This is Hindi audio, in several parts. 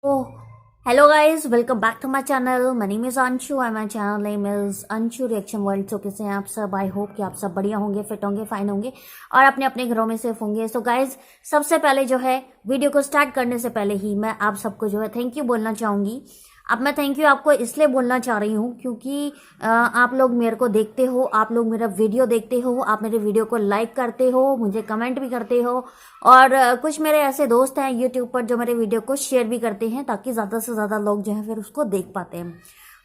Oh, hello guys, welcome back to my channel. My name is Anshu and my channel name is Anshu Reaction World. So कैसे हैं आप सब? आई होप कि आप सब बढ़िया होंगे, फिट होंगे, फाइन होंगे और अपने अपने घरों में सेफ होंगे. सो गाइज, सबसे पहले जो है वीडियो को स्टार्ट करने से पहले ही मैं आप सबको जो है थैंक यू बोलना चाहूंगी. अब मैं थैंक यू आपको इसलिए बोलना चाह रही हूँ क्योंकि आप लोग मेरे को देखते हो, आप लोग मेरा वीडियो देखते हो, आप मेरे वीडियो को लाइक करते हो, मुझे कमेंट भी करते हो और कुछ मेरे ऐसे दोस्त हैं यूट्यूब पर जो मेरे वीडियो को शेयर भी करते हैं ताकि ज़्यादा से ज़्यादा लोग जो है फिर उसको देख पाते हैं.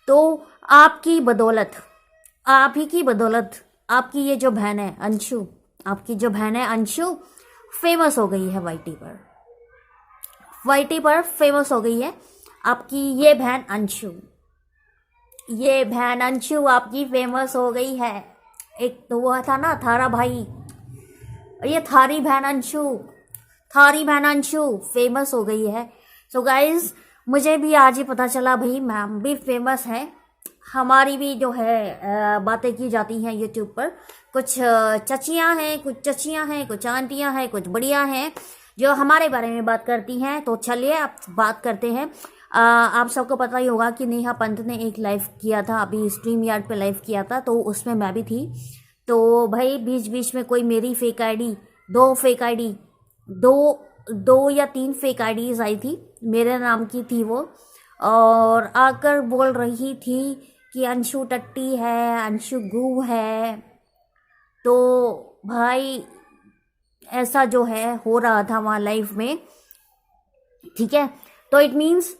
तो आपकी बदौलत, आप ही की बदौलत, आपकी ये जो बहन है अंशु, आपकी जो बहन है अंशु फेमस हो गई है वाईटी पर फेमस हो गई है आपकी ये बहन अंशु. ये बहन अंशु आपकी फेमस हो गई है. एक तो वो था ना थारा भाई, ये थारी बहन अंशु फेमस हो गई है. सो गाइज, मुझे भी आज ही पता चला भाई मैम भी फेमस है. हमारी भी जो है बातें की जाती हैं यूट्यूब पर. कुछ चचियां हैं, कुछ आंटियां हैं, कुछ बढ़िया हैं जो हमारे बारे में बात करती हैं. तो चलिए आप बात करते हैं. आप सबको पता ही होगा कि नेहा पंत ने एक लाइव किया था, अभी स्ट्रीम यार्ड पे लाइव किया था, तो उसमें मैं भी थी. तो भाई बीच बीच में कोई मेरी फेक आईडी, दो या तीन फेक आईडीज आई थी, मेरे नाम की थी वो, और आकर बोल रही थी कि अंशु टट्टी है, अंशु गू है. तो भाई ऐसा जो है हो रहा था वहाँ लाइव में, ठीक है. तो इट मीन्स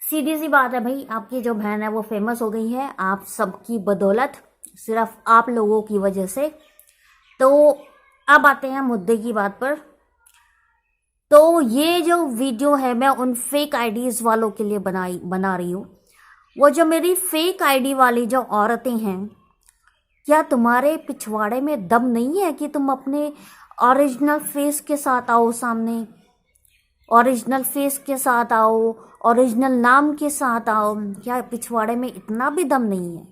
सीधी सी बात है भाई, आपकी जो बहन है वो फेमस हो गई है आप सबकी बदौलत, सिर्फ आप लोगों की वजह से. तो अब आते हैं मुद्दे की बात पर. तो ये जो वीडियो है मैं उन फेक आईडीज वालों के लिए बना रही हूँ. वो जो मेरी फेक आईडी वाली जो औरतें हैं, क्या तुम्हारे पिछवाड़े में दम नहीं है कि तुम अपने ओरिजिनल फेस के साथ आओ सामने, ओरिजिनल फेस के साथ आओ, ओरिजिनल नाम के साथ आओ? क्या पिछवाड़े में इतना भी दम नहीं है?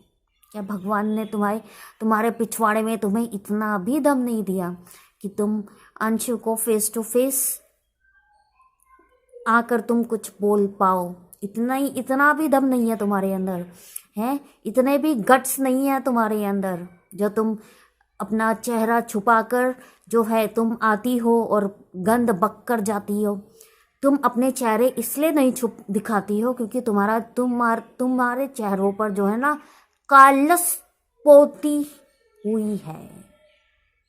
क्या भगवान ने तुम्हारे पिछवाड़े में तुम्हें इतना भी दम नहीं दिया कि तुम अंशु को फेस टू फेस आकर तुम कुछ बोल पाओ? इतना भी दम नहीं है तुम्हारे अंदर, हैं? इतने भी गट्स नहीं है तुम्हारे अंदर जो तुम अपना चेहरा छुपाकर जो है तुम आती हो और गंद बक कर जाती हो. तुम अपने चेहरे इसलिए नहीं दिखाती हो क्योंकि तुम्हारे चेहरों पर जो है ना कालस पोती हुई है,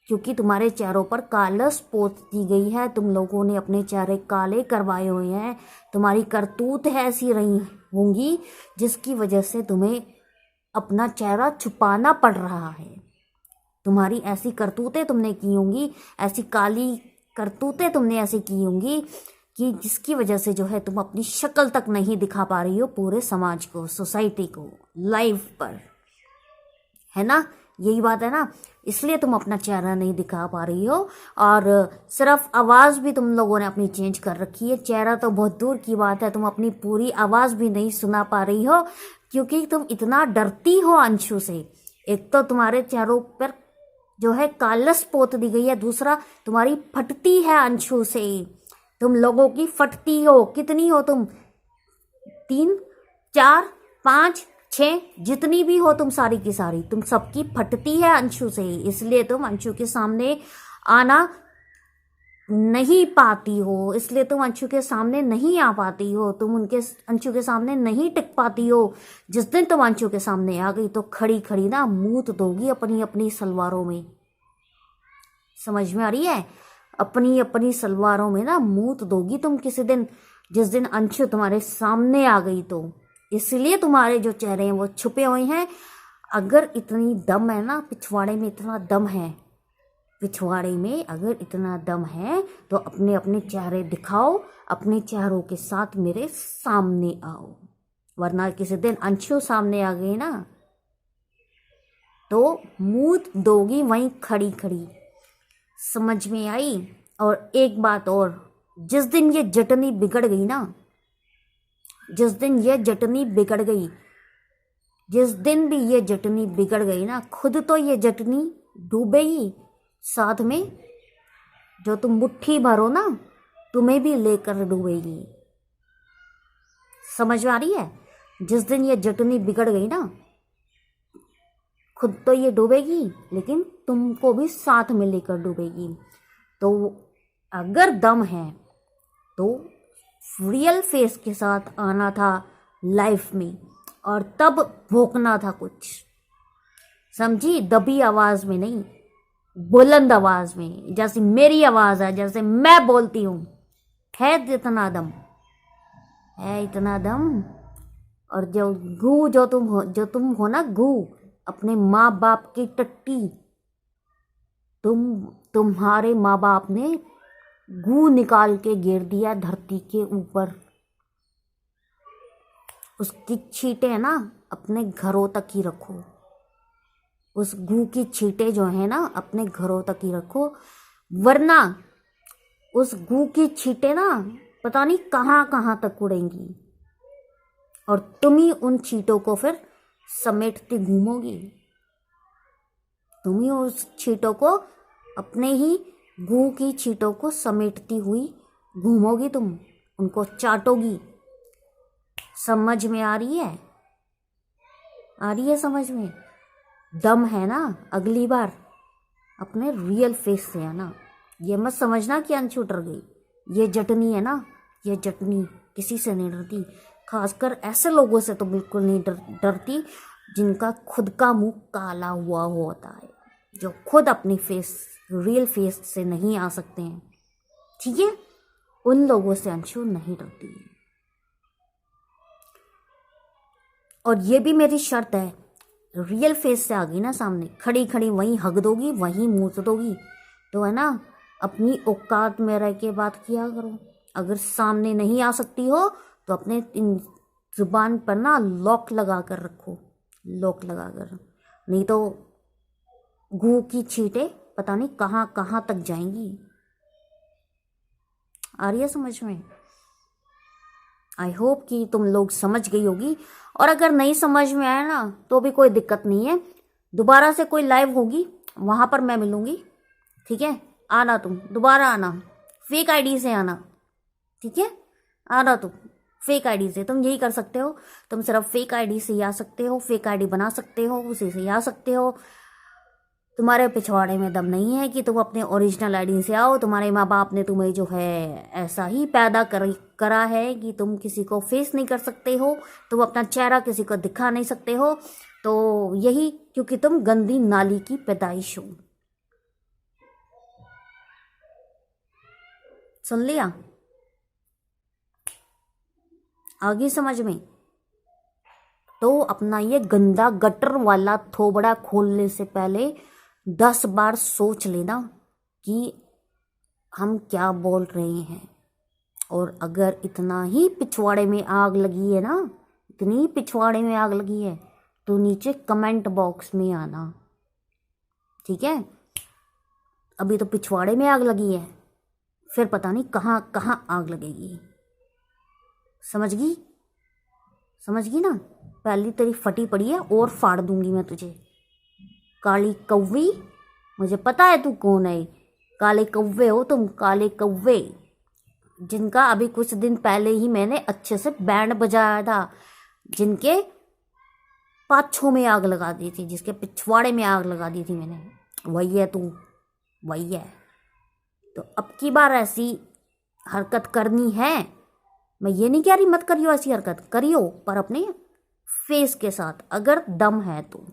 क्योंकि तुम्हारे चेहरों पर कालस पोत दी गई है. तुम लोगों ने अपने चेहरे काले करवाए हुए हैं. तुम्हारी करतूत ऐसी रही होंगी जिसकी वजह से तुम्हें अपना चेहरा छुपाना पड़ रहा है. तुम्हारी ऐसी करतूतें तुमने की होंगी, ऐसी काली करतूतें तुमने ऐसी की होंगी कि जिसकी वजह से जो है तुम अपनी शक्ल तक नहीं दिखा पा रही हो पूरे समाज को, सोसाइटी को, लाइव पर, है ना? यही बात है ना, इसलिए तुम अपना चेहरा नहीं दिखा पा रही हो. और सिर्फ आवाज़ भी तुम लोगों ने अपनी चेंज कर रखी है. चेहरा तो बहुत दूर की बात है, तुम अपनी पूरी आवाज़ भी नहीं सुना पा रही हो क्योंकि तुम इतना डरती हो अंशु से. एक तो तुम्हारे चेहरों पर जो है कालस पोत दी गई है, दूसरा तुम्हारी फटती है अंशु से. तुम लोगों की फटती हो. कितनी हो तुम? 3, 4, 5, 6, जितनी भी हो तुम, सारी की सारी तुम सबकी फटती है अंशु से. इसलिए तुम अंशु के सामने आना नहीं पाती हो, इसलिए तुम अंशु के सामने नहीं आ पाती हो, तुम अंशु के सामने नहीं टिक पाती हो. जिस दिन तुम अंशु के सामने आ गई तो खड़ी खड़ी ना मूत दोगी अपनी अपनी सलवारों में. समझ में आ रही है? अपनी अपनी सलवारों में ना मूत दोगी तुम किसी दिन, जिस दिन अंशु तुम्हारे सामने आ गई तो. इसलिए तुम्हारे जो चेहरे हैं वो छुपे हुए हैं. अगर इतनी दम है ना, पिछवाड़े में इतना दम है, पिछवाड़े में अगर इतना दम है तो अपने अपने चेहरे दिखाओ, अपने चेहरों के साथ मेरे सामने आओ. वरना किसी दिन अंशु सामने आ गई ना तो मूत दोगी वहीं खड़ी खड़ी. समझ में आई? और एक बात और, जिस दिन ये जटनी बिगड़ गई ना, जिस दिन भी ये जटनी बिगड़ गई ना, खुद तो ये जटनी डूबेगी, साथ में जो तुम मुट्ठी भरो ना तुम्हें भी लेकर डूबेगी. समझ में आ रही है? जिस दिन ये जटनी बिगड़ गई ना, खुद तो ये डूबेगी लेकिन तुमको भी साथ में लेकर डूबेगी। तो अगर दम है तो रियल फेस के साथ आना था लाइफ में, और तब भोंकना था कुछ, समझी? दबी आवाज में नहीं, बुलंद आवाज में, जैसी मेरी आवाज है, जैसे मैं बोलती हूँ। है इतना दम, है इतना दम। और जो तुम हो ना गू, अपने माँ बाप की टट्टी, तुम्हारे माँ बाप ने गू निकाल के गिर दिया धरती के ऊपर। उसकी छींटे ना अपने घरों तक ही रखो, उस गू की छींटे जो है ना अपने घरों तक ही रखो, वरना उस गू की छींटे ना पता नहीं कहाँ कहाँ तक उड़ेंगी, और तुम ही उन छींटों को फिर समेटती घूमोगी। तुम ही उस छींटों को, अपने ही गू की छींटों को समेटती हुई घूमोगी, तुम उनको चाटोगी। समझ में आ रही है? आ रही है समझ में? दम है ना, अगली बार अपने रियल फेस से आना। ये मत समझना कि अंशु डर गई। ये जटनी है ना, ये जटनी किसी से नहीं डरती, खासकर ऐसे लोगों से तो बिल्कुल नहीं डरती जिनका खुद का मुंह काला हुआ होता है, जो खुद अपनी फेस, रियल फेस से नहीं आ सकते हैं। ठीक है, उन लोगों से अंशु नहीं डरती है। और ये भी मेरी शर्त है, रियल फेस से आ गई ना सामने, खड़ी खड़ी वहीं हग दोगी, वहीं मूत दोगी, तो है ना अपनी औकात में रह के बात किया करो। अगर सामने नहीं आ सकती हो तो अपने जुबान पर ना लॉक लगा कर रखो, लॉक लगा कर, नहीं तो गू की छींटे पता नहीं कहाँ कहाँ तक जाएंगी। आ रही है समझ में? आई होप कि तुम लोग समझ गई होगी, और अगर नहीं समझ में आया ना तो भी कोई दिक्कत नहीं है, दोबारा से कोई लाइव होगी वहाँ पर मैं मिलूँगी। ठीक है, आना तुम, दोबारा आना, फेक आईडी से आना। ठीक है, आना तुम फेक आईडी से, तुम यही कर सकते हो, तुम सिर्फ फेक आईडी से आ सकते हो, फेक आईडी बना सकते हो, उसी से आ सकते हो। तुम्हारे पिछवाड़े में दम नहीं है कि तुम अपने ओरिजिनल आईडी से आओ। तुम्हारे माँ बाप ने तुम्हें जो है ऐसा ही पैदा करा है कि तुम किसी को फेस नहीं कर सकते हो, तुम अपना चेहरा किसी को दिखा नहीं सकते हो, तो यही क्योंकि तुम गंदी नाली की पैदाइश हो। सुन लिया? आगे समझ में? तो अपना ये गंदा गटर वाला थोबड़ा खोलने से पहले 10 बार सोच लेना कि हम क्या बोल रहे हैं। और अगर इतना ही पिछवाड़े में आग लगी है ना, इतनी ही पिछवाड़े में आग लगी है, तो नीचे कमेंट बॉक्स में आना। ठीक है, अभी तो पिछवाड़े में आग लगी है, फिर पता नहीं कहाँ कहाँ आग लगेगी। समझ गई? समझ गई ना? पहली तेरी फटी पड़ी है और फाड़ दूंगी मैं तुझे। काली कौवी, मुझे पता है तू कौन है। काले कौवे हो तुम, काले कौवे, जिनका अभी कुछ दिन पहले ही मैंने अच्छे से बैंड बजाया था, जिनके पाछों में आग लगा दी थी, जिसके पिछवाड़े में आग लगा दी थी मैंने, वही है तू, वही है। तो अब की बार ऐसी हरकत करनी है, मैं ये नहीं कह रही मत करियो ऐसी हरकत, करियो पर अपने फेस के साथ, अगर दम है तो।